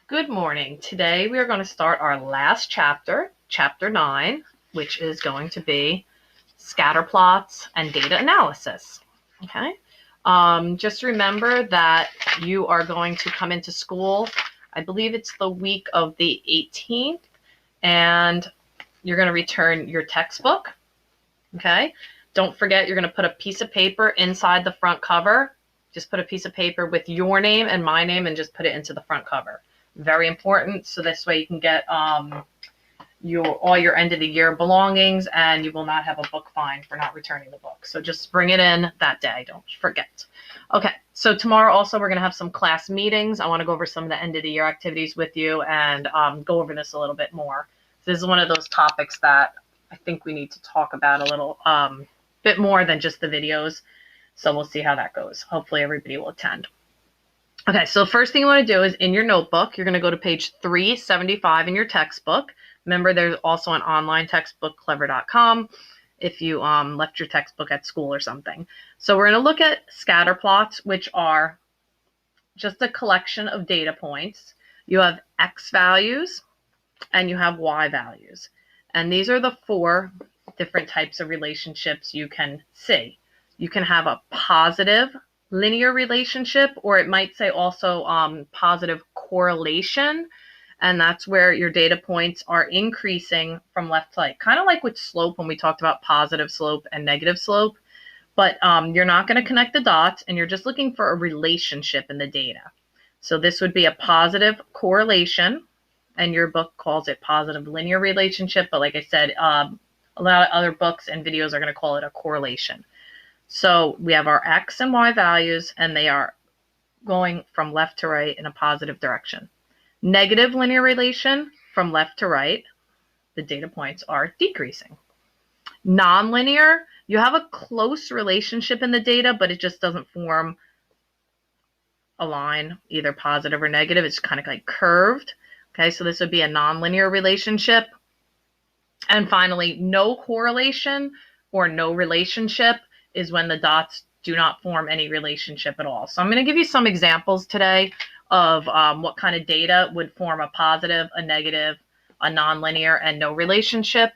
Good morning. Today we are going to start our last chapter, chapter 9, which is going to be scatter plots and data analysis. Okay. Just remember that you are going to come into school. I believe it's the week of the 18th, and you're going to return your textbook. Okay. Don't forget, you're going to put a piece of paper inside the front cover. Just put a piece of paper with your name and my name and just put it into the front cover. Very important. So this way you can get all your end of the year belongings, and you will not have a book fine for not returning the book. So just bring it in that day. Don't forget. Okay. So tomorrow also we're going to have some class meetings. I want to go over some of the end of the year activities with you and go over this a little bit more. This is one of those topics that I think we need to talk about a little bit more than just the videos. So we'll see how that goes. Hopefully everybody will attend. Okay, so first thing you want to do is in your notebook, you're going to go to page 375 in your textbook. Remember, there's also an online textbook, clever.com, if you left your textbook at school or something. So we're going to look at scatter plots, which are just a collection of data points. You have X values and you have Y values. And these are the four different types of relationships you can see. You can have a positive linear relationship, or it might say also positive correlation. And that's where your data points are increasing from left to right, kind of like with slope when we talked about positive slope and negative slope. But you're not going to connect the dots, and you're just looking for a relationship in the data. So this would be a positive correlation, and your book calls it positive linear relationship. But like I said, a lot of other books and videos are going to call it a correlation. So we have our X and Y values, and they are going from left to right in a positive direction. Negative linear relation, from left to right, the data points are decreasing. Nonlinear, you have a close relationship in the data, but it just doesn't form a line, either positive or negative. It's kind of like curved. Okay, so this would be a nonlinear relationship. And finally, no correlation or no relationship is when the dots do not form any relationship at all. So I'm going to give you some examples today of what kind of data would form a positive, a negative, a nonlinear, and no relationship.